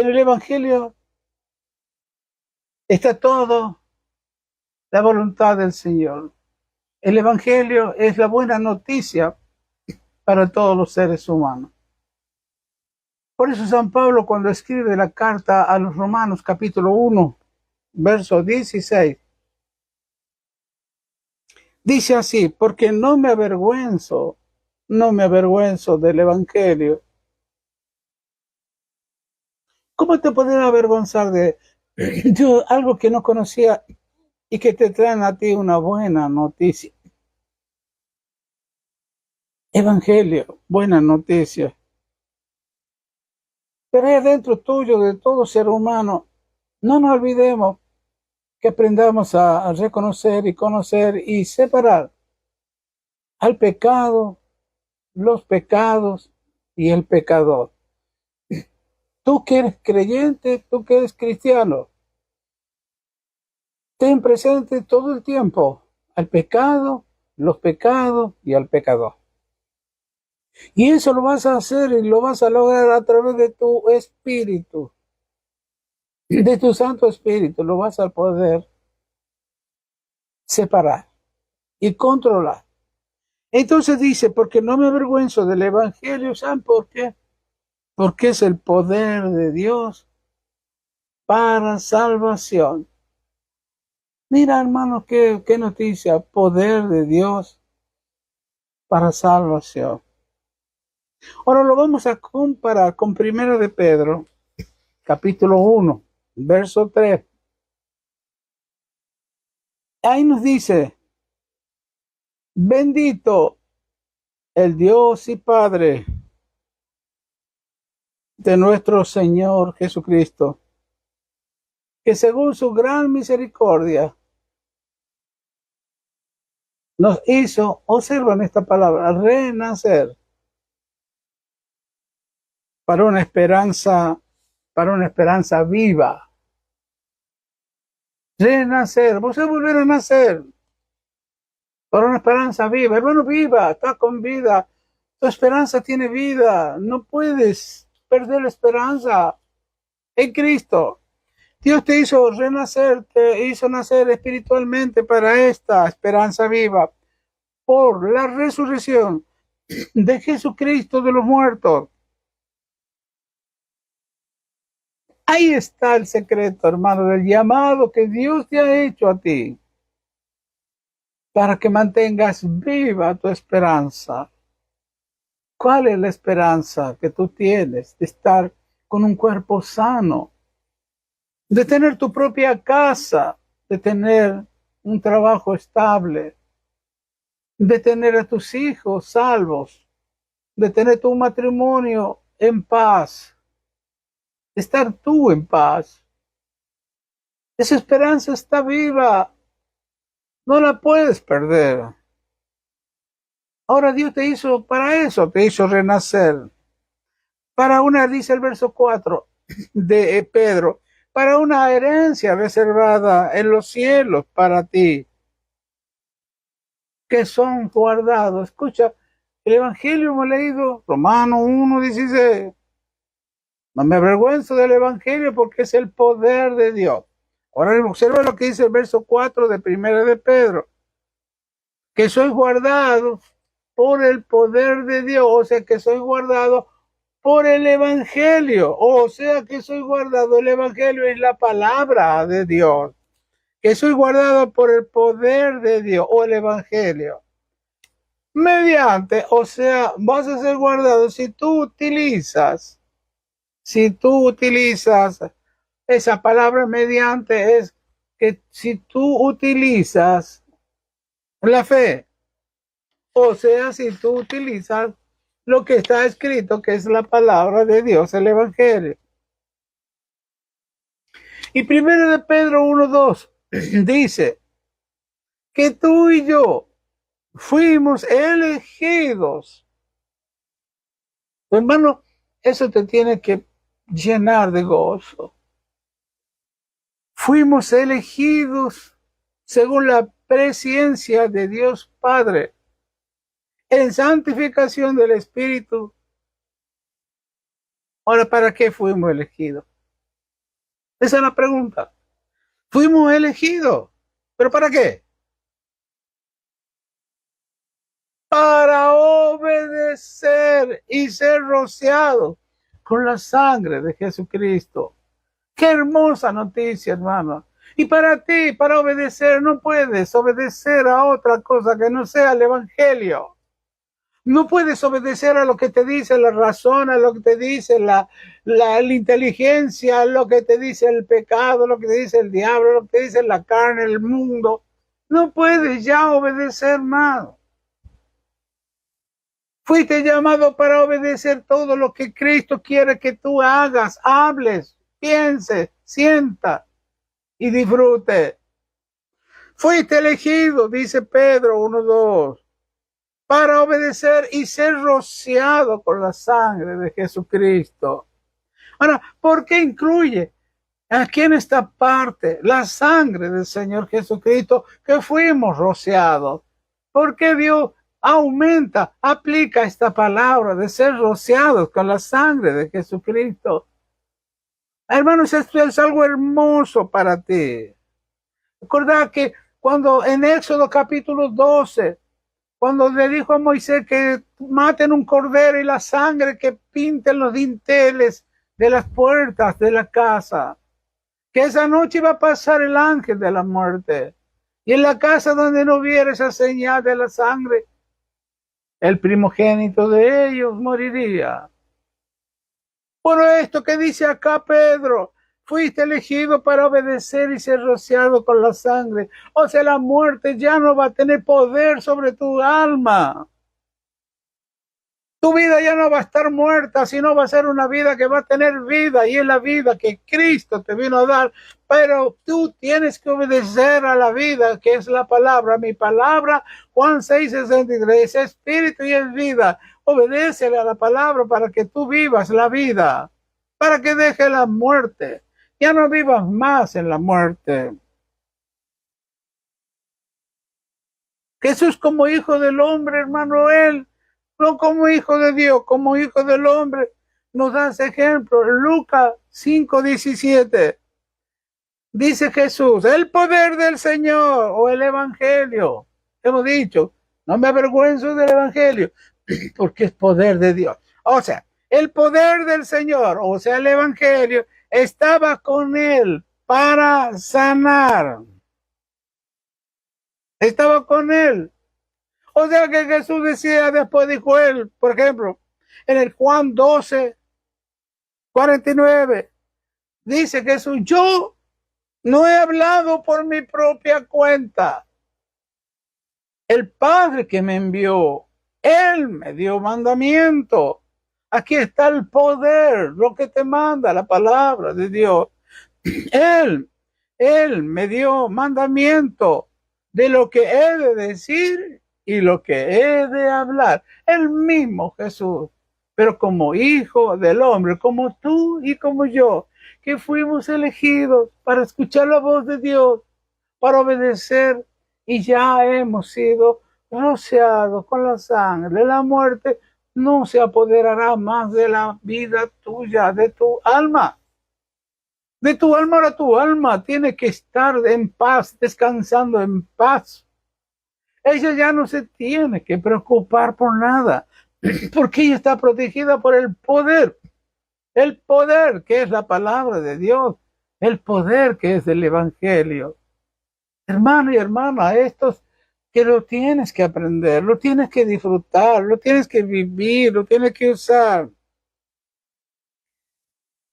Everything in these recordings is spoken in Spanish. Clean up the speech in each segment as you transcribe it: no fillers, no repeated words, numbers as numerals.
En el Evangelio está todo la voluntad del Señor. El Evangelio es la buena noticia para todos los seres humanos. Por eso San Pablo, cuando escribe la carta a los Romanos, capítulo 1, verso 16, dice así: porque no me avergüenzo del Evangelio. ¿Cómo te puedes avergonzar de algo que no conocía y que te traen a ti una buena noticia? Evangelio, buena noticia. Pero ahí adentro tuyo, de todo ser humano, no nos olvidemos que aprendamos a reconocer y conocer y separar al pecado, los pecados y el pecador. Tú que eres creyente, tú que eres cristiano, ten presente todo el tiempo al pecado, los pecados y al pecador. Y eso lo vas a hacer y lo vas a lograr a través de tu espíritu, de tu Santo Espíritu, lo vas a poder separar y controlar. Entonces dice, porque no me avergüenzo del Evangelio. ¿Saben por qué? Porque es el poder de Dios para salvación. Mira, hermano, qué noticia, poder de Dios para salvación. Ahora lo vamos a comparar con 1 de Pedro, capítulo 1, verso 3. Ahí nos dice: bendito el Dios y Padre de nuestro Señor Jesucristo, que según su gran misericordia nos hizo, observan esta palabra, renacer para una esperanza viva. Renacer, vos a volver a nacer para una esperanza viva. Hermano, viva, está con vida. Tu esperanza tiene vida. No puedes perder la esperanza en Cristo. Dios te hizo renacer, te hizo nacer espiritualmente para esta esperanza viva por la resurrección de Jesucristo de los muertos. Ahí está el secreto, hermano, del llamado que Dios te ha hecho a ti para que mantengas viva tu esperanza. ¿Cuál es la esperanza que tú tienes de estar con un cuerpo sano, de tener tu propia casa, de tener un trabajo estable, de tener a tus hijos salvos, de tener tu matrimonio en paz, de estar tú en paz? Esa esperanza está viva, no la puedes perder. Ahora Dios te hizo para eso, te hizo renacer. Para una, dice el verso 4 de Pedro, para una herencia reservada en los cielos para ti, que son guardados. Escucha, el Evangelio hemos leído, Romanos 1:16. No me avergüenzo del Evangelio porque es el poder de Dios. Ahora observa lo que dice el verso 4 de 1 de Pedro, que sois guardados por el poder de Dios, o sea que soy guardado por el Evangelio, o sea que soy guardado. El Evangelio es la palabra de Dios, que soy guardado por el poder de Dios, o el Evangelio. Mediante, o sea, vas a ser guardado si tú utilizas esa palabra mediante, es que si tú utilizas la fe, o sea, si tú utilizas lo que está escrito, que es la palabra de Dios, el Evangelio. Y 1 de Pedro 1:2 dice que tú y yo fuimos elegidos. Hermano, eso te tiene que llenar de gozo. Fuimos elegidos según la presciencia de Dios Padre, en santificación del Espíritu. Ahora, ¿para qué fuimos elegidos? Esa es la pregunta. Fuimos elegidos. ¿Pero para qué? Para obedecer y ser rociados con la sangre de Jesucristo. Qué hermosa noticia, hermano. Y para ti, para obedecer, no puedes obedecer a otra cosa que no sea el Evangelio. No puedes obedecer a lo que te dice la razón, a lo que te dice la inteligencia, a lo que te dice el pecado, lo que te dice el diablo, lo que te dice la carne, el mundo. No puedes ya obedecer más. Fuiste llamado para obedecer todo lo que Cristo quiere que tú hagas, hables, pienses, sienta y disfrute. Fuiste elegido, dice Pedro 1:2, para obedecer y ser rociado con la sangre de Jesucristo. Ahora, ¿por qué incluye aquí en esta parte la sangre del Señor Jesucristo que fuimos rociados? ¿Por qué Dios aumenta, aplica esta palabra de ser rociados con la sangre de Jesucristo? Hermanos, esto es algo hermoso para ti. Recordad que cuando en Éxodo capítulo 12, cuando le dijo a Moisés que maten un cordero y la sangre que pinten los dinteles de las puertas de la casa, que esa noche iba a pasar el ángel de la muerte. Y en la casa donde no hubiera esa señal de la sangre, el primogénito de ellos moriría. Por esto que dice acá Pedro, fuiste elegido para obedecer y ser rociado con la sangre. O sea, la muerte ya no va a tener poder sobre tu alma. Tu vida ya no va a estar muerta, sino va a ser una vida que va a tener vida, y es la vida que Cristo te vino a dar. Pero tú tienes que obedecer a la vida, que es la palabra. Mi palabra, Juan 6:63, es espíritu y es vida. Obedécele a la palabra para que tú vivas la vida, para que deje la muerte. Ya no vivas más en la muerte. Jesús como hijo del hombre, hermano, él, no como hijo de Dios, como hijo del hombre, nos da ese ejemplo. Lucas 5:17. Dice Jesús, el poder del Señor o el Evangelio. Hemos dicho, no me avergüenzo del Evangelio, porque es poder de Dios. O sea, el poder del Señor, o sea, el Evangelio, estaba con él para sanar. Estaba con él. O sea que Jesús decía, después dijo él, por ejemplo, en el Juan 12:49, dice Jesús, yo no he hablado por mi propia cuenta. El Padre que me envió, Él me dio mandamiento. Aquí está el poder, lo que te manda la palabra de Dios. Él me dio mandamiento de lo que he de decir y lo que he de hablar. El mismo Jesús, pero como hijo del hombre, como tú y como yo, que fuimos elegidos para escuchar la voz de Dios, para obedecer, y ya hemos sido rociados con la sangre de la muerte. No se apoderará más de la vida tuya, de tu alma. De tu alma, ahora tu alma tiene que estar en paz, descansando en paz. Ella ya no se tiene que preocupar por nada, porque ella está protegida por el poder que es la palabra de Dios, el poder que es el Evangelio. Hermano y hermana, estos que lo tienes que aprender, lo tienes que disfrutar, lo tienes que vivir, lo tienes que usar.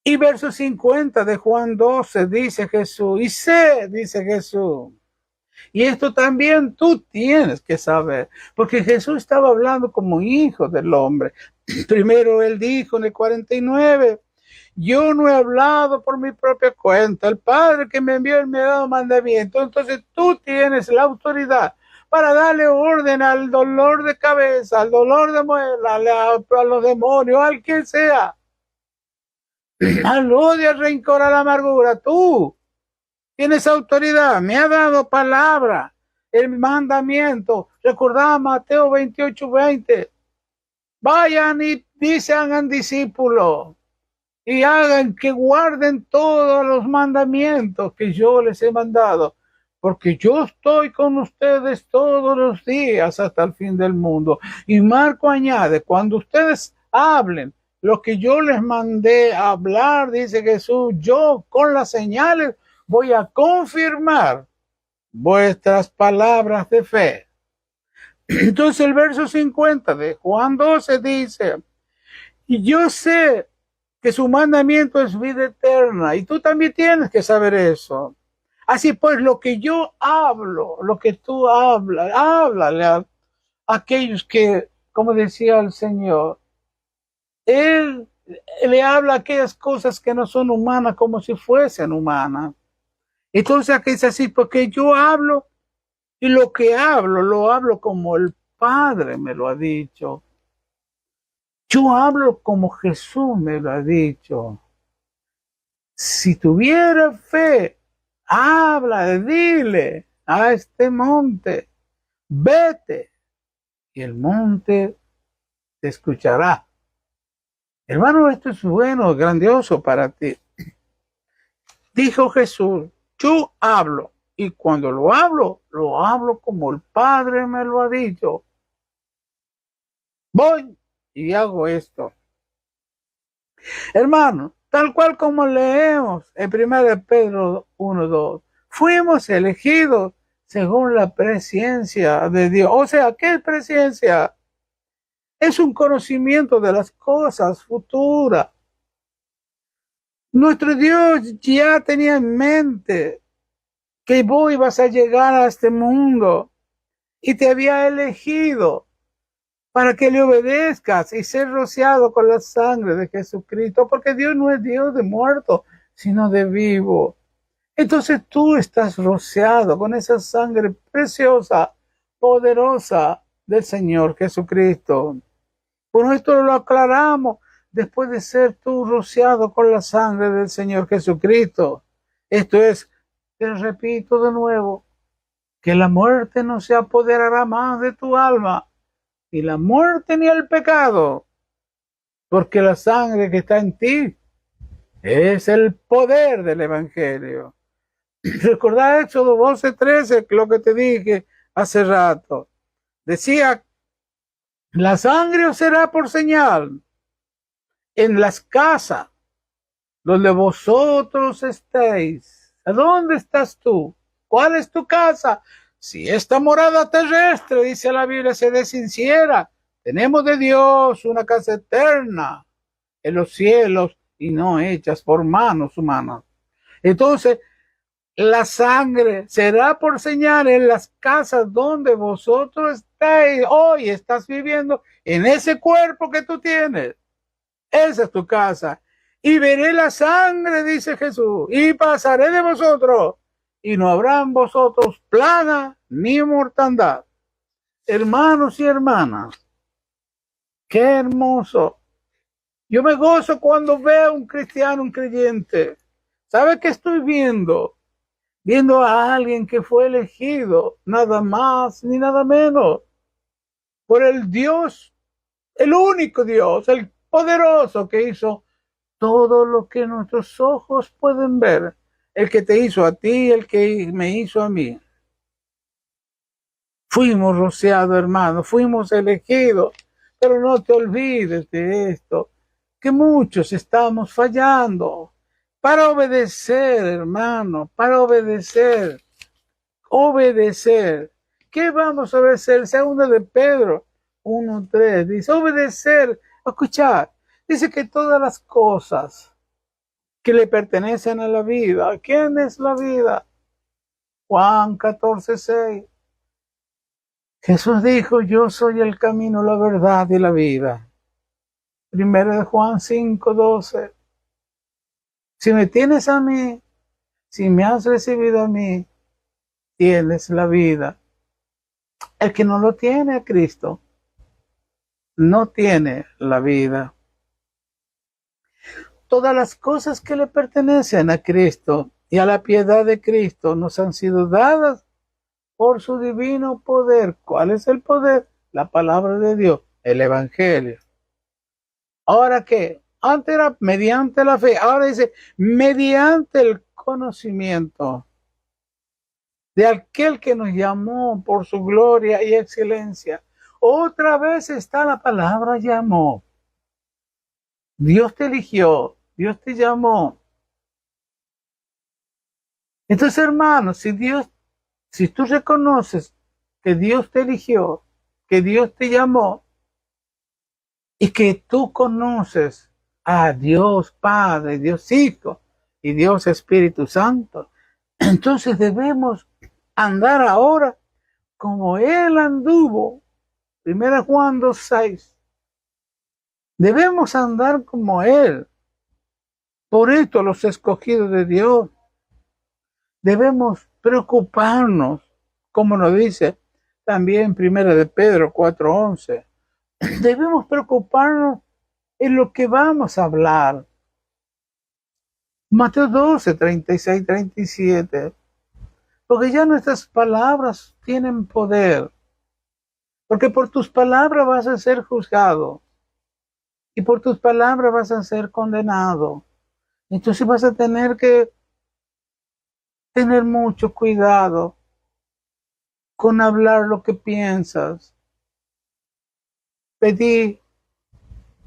Y verso 50 de Juan 12 dice Jesús, y sé, dice Jesús, y esto también tú tienes que saber, porque Jesús estaba hablando como hijo del hombre. Primero él dijo en el 49, yo no he hablado por mi propia cuenta, el Padre que me envió me ha dado mandamiento. Entonces tú tienes la autoridad para darle orden al dolor de cabeza, al dolor de muela, a los demonios, al quien sea, al odio, al rencor, a la amargura. Tú tienes autoridad, me ha dado palabra, el mandamiento. Recordá Mateo 28:20. Vayan y sean discípulos. y hagan que guarden todos los mandamientos que yo les he mandado, porque yo estoy con ustedes todos los días hasta el fin del mundo. Y Marco añade, cuando ustedes hablen lo que yo les mandé a hablar, dice Jesús, yo con las señales voy a confirmar vuestras palabras de fe. Entonces el verso 50 de Juan 12 dice, y yo sé que su mandamiento es vida eterna, y tú también tienes que saber eso. Así pues, lo que yo hablo, lo que tú hablas, háblale a aquellos que, como decía el Señor, Él le habla a aquellas cosas que no son humanas como si fuesen humanas. Entonces aquí es así, porque yo hablo y lo que hablo, lo hablo como el Padre me lo ha dicho. Yo hablo como Jesús me lo ha dicho. Si tuviera fe, habla, dile a este monte, vete, y el monte te escuchará. Hermano, esto es bueno, grandioso para ti. Dijo Jesús, yo hablo, y cuando lo hablo como el Padre me lo ha dicho. Voy y hago esto. Hermano, tal cual como leemos en 1 Pedro 1:2, fuimos elegidos según la presciencia de Dios. O sea, ¿qué es presciencia? Es un conocimiento de las cosas futuras. Nuestro Dios ya tenía en mente que vos ibas a llegar a este mundo y te había elegido para que le obedezcas y ser rociado con la sangre de Jesucristo, porque Dios no es Dios de muerto, sino de vivo. Entonces tú estás rociado con esa sangre preciosa, poderosa del Señor Jesucristo. Por esto lo aclaramos, después de ser tú rociado con la sangre del Señor Jesucristo. Esto es, te repito de nuevo, que la muerte no se apoderará más de tu alma, ni la muerte ni el pecado, porque la sangre que está en ti es el poder del Evangelio. Recordad Éxodo 12:13, lo que te dije hace rato. Decía, la sangre os será por señal en las casas donde vosotros estéis. ¿A dónde estás tú? ¿Cuál es tu casa? Si esta morada terrestre, dice la Biblia, se deshiciera, tenemos de Dios una casa eterna en los cielos y no hechas por manos humanas. Entonces, la sangre será por señal en las casas donde vosotros estáis. Hoy estás viviendo en ese cuerpo que tú tienes. Esa es tu casa. Y veré la sangre, dice Jesús, y pasaré de vosotros, y no habrá en vosotros plaga ni mortandad. Hermanos y hermanas, qué hermoso. Yo me gozo cuando veo a un cristiano, un creyente. ¿Sabe qué estoy viendo? Viendo a alguien que fue elegido, nada más ni nada menos, por el Dios, el único Dios, el poderoso que hizo todo lo que nuestros ojos pueden ver, el que te hizo a ti, el que me hizo a mí. Fuimos rociados, hermano, fuimos elegidos, pero no te olvides de esto, que muchos estamos fallando. Para obedecer, hermano, para obedecer, obedecer. ¿Qué vamos a obedecer? Segunda de Pedro 1:3 dice, obedecer, escuchar. Dice que todas las cosas que le pertenecen a la vida. ¿Quién es la vida? Juan 14:6. Jesús dijo, yo soy el camino, la verdad y la vida. Primero de Juan 5:12. Si me tienes a mí, si me has recibido a mí, tienes la vida. El que no lo tiene a Cristo, no tiene la vida. Todas las cosas que le pertenecen a Cristo y a la piedad de Cristo nos han sido dadas por su divino poder. ¿Cuál es el poder? La palabra de Dios, el Evangelio. Ahora, ¿qué? Antes era mediante la fe, ahora dice mediante el conocimiento de aquel que nos llamó por su gloria y excelencia. Otra vez está la palabra llamó. Dios te eligió, Dios te llamó. Entonces, hermanos, si tú reconoces que Dios te eligió, que Dios te llamó y que tú conoces a Dios Padre, Dios Hijo y Dios Espíritu Santo, entonces debemos andar ahora como Él anduvo. 1 Juan 2:6. Debemos andar como Él. Por esto los escogidos de Dios debemos preocuparnos, como nos dice también 1 de Pedro 4:11. Debemos preocuparnos en lo que vamos a hablar. Mateo 12, 36, 37. Porque ya nuestras palabras tienen poder. Porque por tus palabras vas a ser juzgado. Y por tus palabras vas a ser condenado. Entonces vas a tener que tener mucho cuidado con hablar lo que piensas. Pedí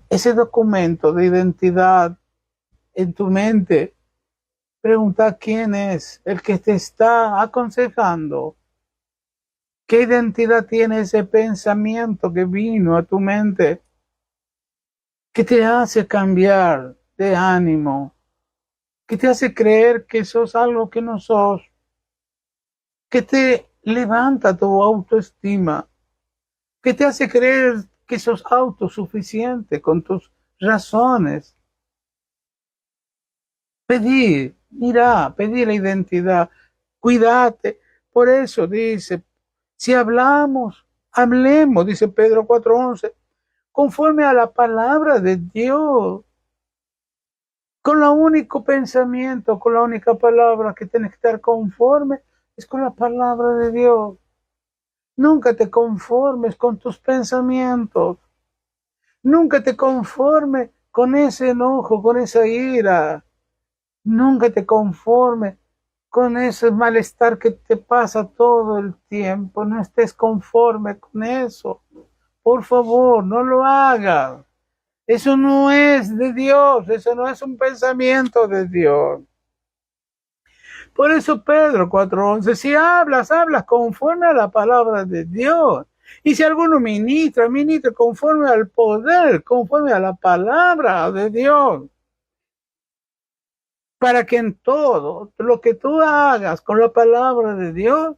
ese documento de identidad en tu mente. Pregunta quién es el que te está aconsejando. ¿Qué identidad tiene ese pensamiento que vino a tu mente? ¿Qué te hace cambiar de ánimo? ¿Qué te hace creer que sos algo que no sos? ¿Qué te levanta tu autoestima? ¿Qué te hace creer que sos autosuficiente con tus razones? Pedí la identidad, cuídate. Por eso dice, si hablemos, dice Pedro 4:11, conforme a la palabra de Dios, con el único pensamiento, con la única palabra que tienes que estar conforme, es con la palabra de Dios. Nunca te conformes con tus pensamientos. Nunca te conformes con ese enojo, con esa ira. Nunca te conformes con ese malestar que te pasa todo el tiempo. No estés conforme con eso. Por favor, no lo hagas. Eso no es de Dios. Eso no es un pensamiento de Dios. Por eso Pedro 4:11, si hablas conforme a la palabra de Dios. Y si alguno ministra conforme al poder, conforme a la palabra de Dios. Para que en todo lo que tú hagas con la palabra de Dios,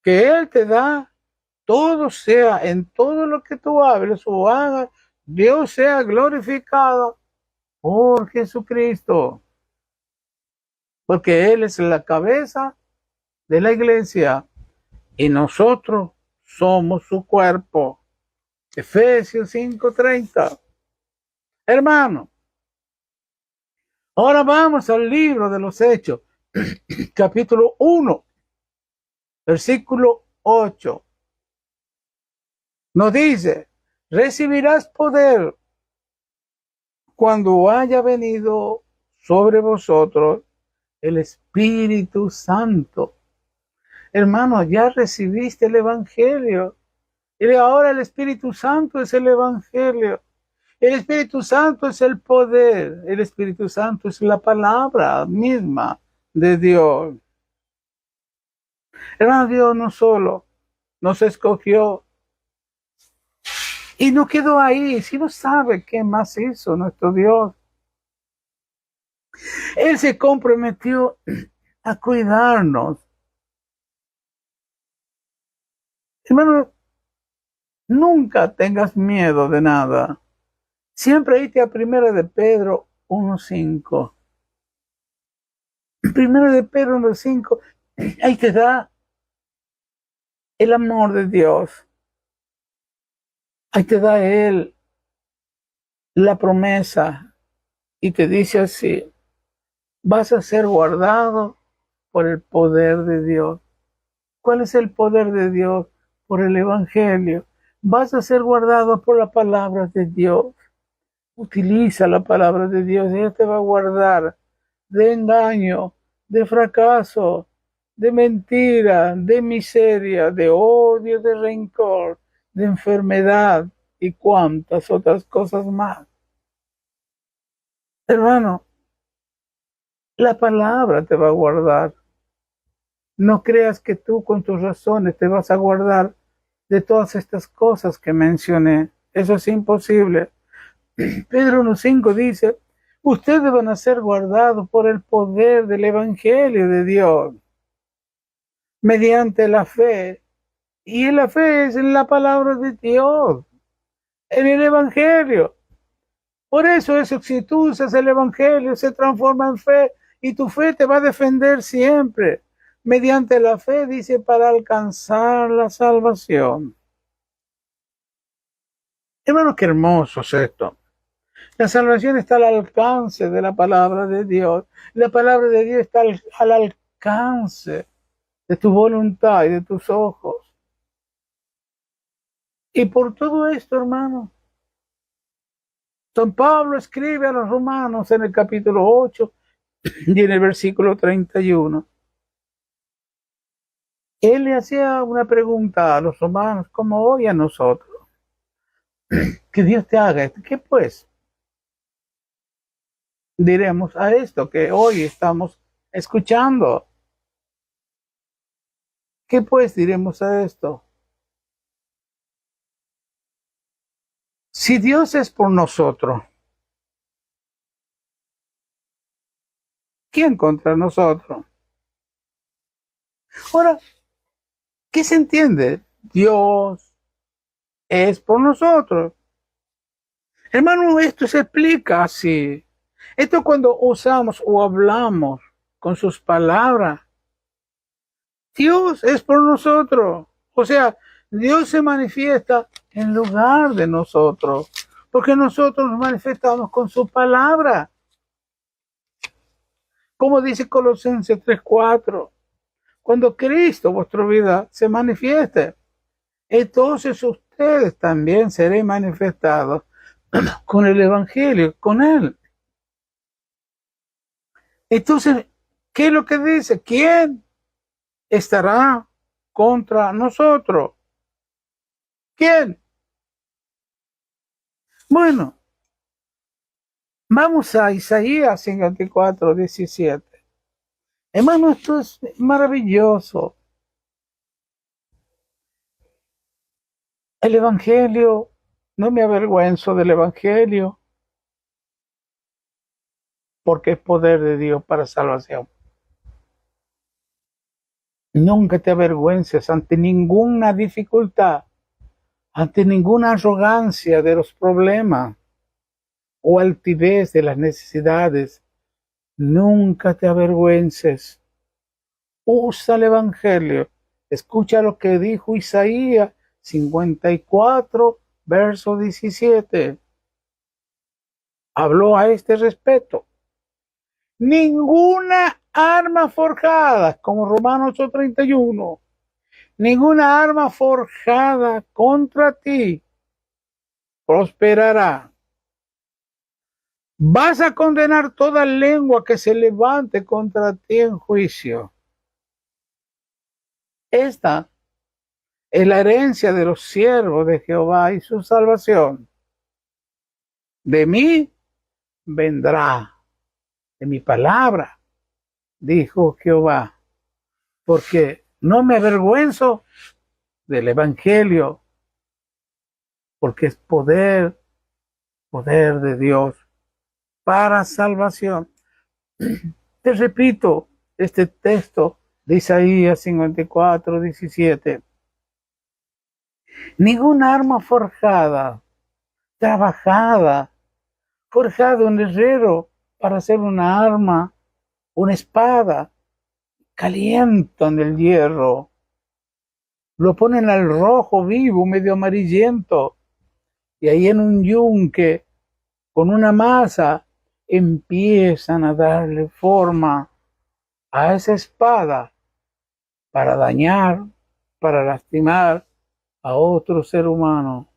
que Él te da, todo sea, en todo lo que tú hables o hagas, Dios sea glorificado por Jesucristo. Porque Él es la cabeza de la iglesia y nosotros somos su cuerpo. Efesios 5:30. Hermano, ahora vamos al libro de los Hechos, capítulo 1, versículo 8. Nos dice, recibirás poder cuando haya venido sobre vosotros el Espíritu Santo. Hermano, ya recibiste el Evangelio. Y ahora el Espíritu Santo es el Evangelio. El Espíritu Santo es el poder. El Espíritu Santo es la palabra misma de Dios. Hermano, Dios no solo nos escogió y no quedó ahí, sino sabe qué más hizo nuestro Dios. Él se comprometió a cuidarnos. Hermano, nunca tengas miedo de nada. Siempre irte a 1 de Pedro 1:5. 1 de Pedro 1:5, ahí te da el amor de Dios. Ahí te da Él la promesa y te dice así, vas a ser guardado por el poder de Dios. ¿Cuál es el poder de Dios? Por el Evangelio. Vas a ser guardado por la palabra de Dios. Utiliza la palabra de Dios y ella te va a guardar de engaño, de fracaso, de mentira, de miseria, de odio, de rencor, de enfermedad y cuantas otras cosas más. Hermano, la palabra te va a guardar. No creas que tú con tus razones te vas a guardar de todas estas cosas que mencioné. Eso es imposible. Pedro 1.5 dice, ustedes van a ser guardados por el poder del Evangelio de Dios, mediante la fe. Y la fe es en la palabra de Dios, en el Evangelio. Por eso si tú usas el Evangelio, se transforma en fe y tu fe te va a defender siempre. Mediante la fe, dice, para alcanzar la salvación. Hermano, qué hermoso es esto. La salvación está al alcance de la palabra de Dios. La palabra de Dios está al alcance de tu voluntad y de tus ojos. Y por todo esto, hermano, San Pablo escribe a los romanos en el capítulo 8 y en el versículo 31. Él le hacía una pregunta a los romanos, como hoy a nosotros. Que Dios te haga esto. ¿Qué pues diremos a esto que hoy estamos escuchando? ¿Qué pues diremos a esto? Si Dios es por nosotros, ¿quién contra nosotros? Ahora, ¿qué se entiende? Dios es por nosotros. Hermano, esto se explica así. Esto cuando usamos o hablamos con sus palabras, Dios es por nosotros. O sea, Dios se manifiesta en lugar de nosotros, porque nosotros nos manifestamos con su palabra. Como dice Colosenses 3:4, cuando Cristo, vuestra vida, se manifieste, entonces ustedes también seréis manifestados con el Evangelio, con Él. Entonces, ¿qué es lo que dice? ¿Quién estará contra nosotros? ¿Quién? Bueno, vamos a Isaías 54:17. Hermano, esto es maravilloso. El Evangelio, no me avergüenzo del Evangelio, porque es poder de Dios para salvación. Nunca te avergüences ante ninguna dificultad, ante ninguna arrogancia de los problemas o altivez de las necesidades. Nunca te avergüences. Usa el Evangelio. Escucha lo que dijo Isaías 54, verso 17. Habló a este respecto. Ninguna arma forjada, como Romanos 8:31, ninguna arma forjada contra ti prosperará. Vas a condenar toda lengua que se levante contra ti en juicio. Esta es la herencia de los siervos de Jehová y su salvación. De mí vendrá, de mi palabra, dijo Jehová, porque no me avergüenzo del Evangelio, porque es poder de Dios para salvación. Te repito este texto de Isaías 54:17. Ninguna arma forjada, trabajada, forjado un herrero para hacer una arma, una espada, calientan el hierro, lo ponen al rojo vivo, medio amarillento, y ahí en un yunque, con una masa, empiezan a darle forma a esa espada para dañar, para lastimar a otro ser humano.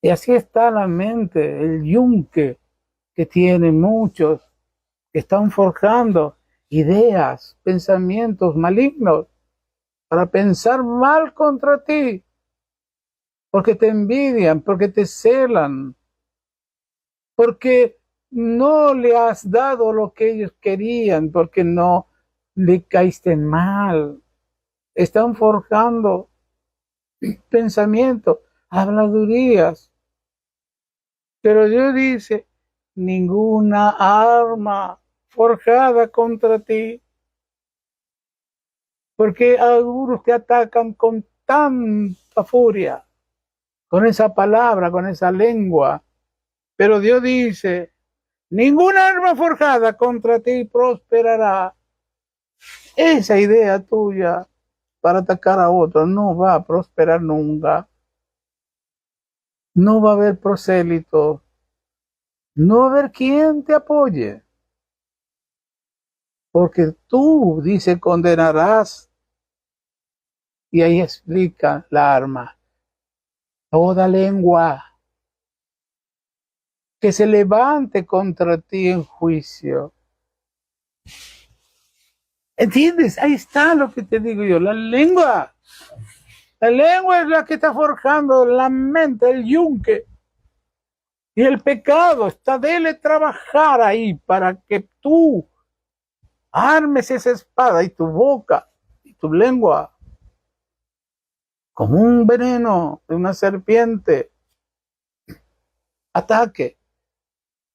Y así está la mente, el yunque que tienen muchos, que están forjando ideas, pensamientos malignos para pensar mal contra ti, porque te envidian, porque te celan, porque no le has dado lo que ellos querían, porque no le caíste mal. Están forjando pensamientos, habladurías. Pero Dios dice, ninguna arma forjada contra ti, porque algunos te atacan con tanta furia, con esa palabra, con esa lengua. Pero Dios dice, ninguna arma forjada contra ti prosperará. Esa idea tuya para atacar a otro no va a prosperar nunca. No va a haber prosélito. No va a haber quien te apoye. Porque tú, dice, condenarás. Y ahí explica la arma. Toda lengua que se levante contra ti en juicio. ¿Entiendes? Ahí está lo que te digo yo. La lengua. La lengua es la que está forjando la mente, el yunque. Y el pecado está dele trabajar ahí para que tú armes esa espada y tu boca y tu lengua como un veneno de una serpiente ataque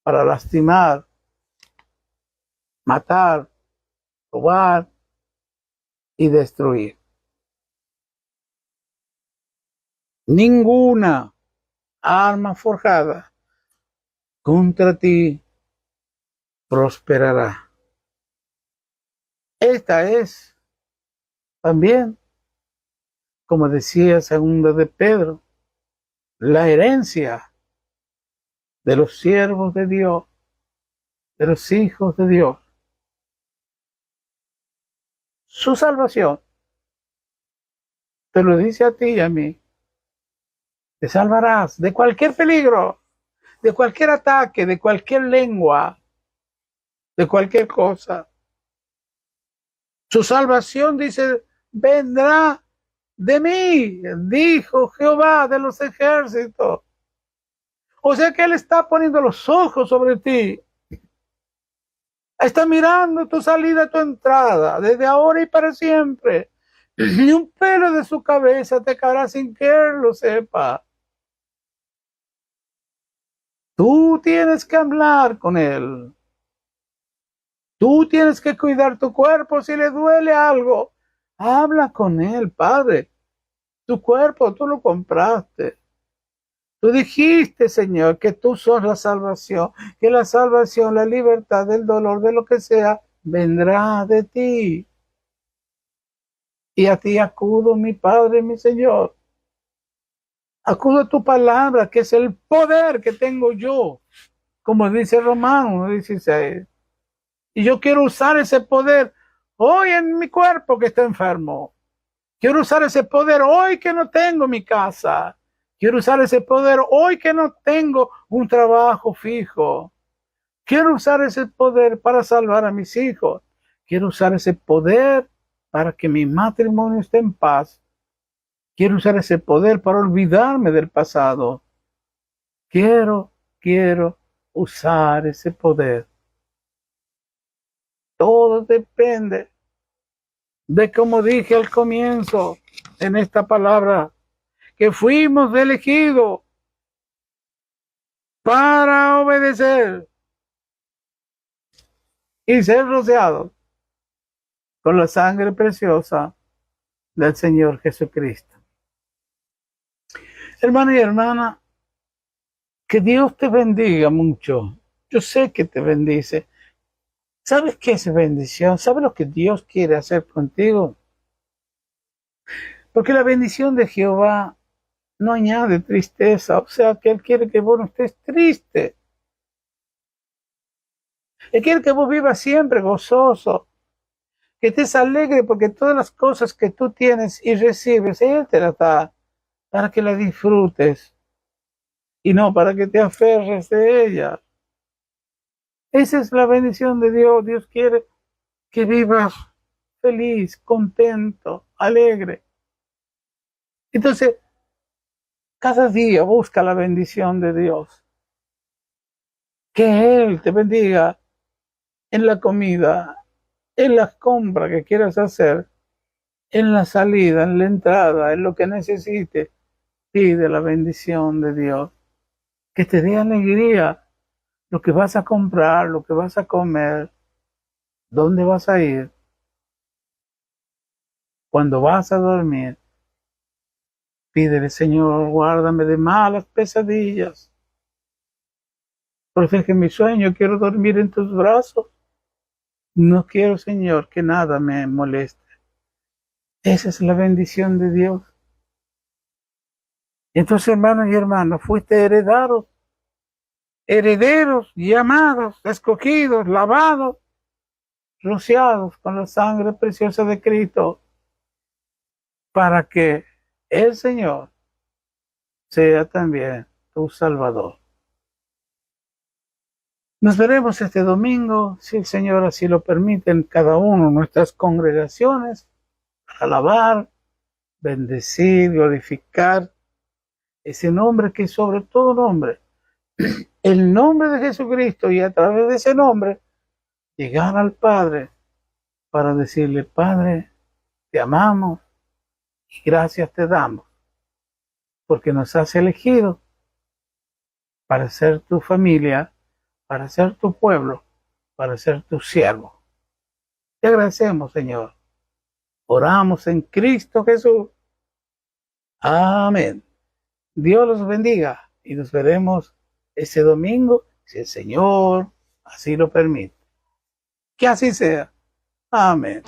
para lastimar, matar, robar y destruir. Ninguna arma forjada contra ti prosperará. Esta es también, como decía segunda de Pedro, la herencia de los siervos de Dios, de los hijos de Dios. Su salvación, te lo dice a ti y a mí, te salvarás de cualquier peligro, de cualquier ataque, de cualquier lengua, de cualquier cosa. Su salvación, dice, vendrá de mí, dijo Jehová de los ejércitos. O sea que Él está poniendo los ojos sobre ti. Está mirando tu salida, tu entrada, desde ahora y para siempre. Ni un pelo de su cabeza te caerá sin que Él lo sepa. Tú tienes que hablar con Él. Tú tienes que cuidar tu cuerpo. Si le duele algo, habla con Él, Padre. Tu cuerpo tú lo compraste. Tú dijiste, Señor, que tú sos la salvación, que la salvación, la libertad del dolor, de lo que sea, vendrá de ti. Y a ti acudo, mi Padre, mi Señor. Acudo a tu palabra, que es el poder que tengo yo, como dice Romanos 16. Y yo quiero usar ese poder hoy en mi cuerpo que está enfermo. Quiero usar ese poder hoy que no tengo mi casa. Quiero usar ese poder hoy que no tengo un trabajo fijo. Quiero usar ese poder para salvar a mis hijos. Quiero usar ese poder para que mi matrimonio esté en paz. Quiero usar ese poder para olvidarme del pasado. Quiero usar ese poder. Todo depende de, como dije al comienzo en esta palabra, que fuimos elegidos para obedecer y ser rociados con la sangre preciosa del Señor Jesucristo. Hermano y hermana, que Dios te bendiga mucho. Yo sé que te bendice. ¿Sabes qué es bendición? ¿Sabes lo que Dios quiere hacer contigo? Porque la bendición de Jehová no añade tristeza, o sea que Él quiere que vos no estés triste. Él quiere que vos vivas siempre gozoso, que estés alegre porque todas las cosas que tú tienes y recibes, Él te las da para que las disfrutes y no para que te aferres de ella. Esa es la bendición de Dios. Dios quiere que vivas feliz, contento, alegre. Entonces, cada día busca la bendición de Dios. Que Él te bendiga en la comida, en las compras que quieras hacer, en la salida, en la entrada, en lo que necesites. Pide la bendición de Dios. Que te dé alegría lo que vas a comprar, lo que vas a comer, dónde vas a ir, cuando vas a dormir. Pídele, Señor, guárdame de malas pesadillas. Protege mi sueño, quiero dormir en tus brazos. No quiero, Señor, que nada me moleste. Esa es la bendición de Dios. Entonces, hermanos y hermanas, fuiste herederos, llamados, escogidos, lavados, rociados con la sangre preciosa de Cristo, para que el Señor sea también tu Salvador. Nos veremos este domingo, si el Señor así lo permite, en cada una de nuestras congregaciones, para alabar, bendecir, glorificar ese nombre que es sobre todo nombre, el nombre de Jesucristo, y a través de ese nombre llegar al Padre para decirle: Padre, te amamos y gracias te damos, porque nos has elegido para ser tu familia, para ser tu pueblo, para ser tu siervo. Te agradecemos, Señor. Oramos en Cristo Jesús. Amén. Dios los bendiga y nos veremos ese domingo, si el Señor así lo permite. Que así sea. Amén.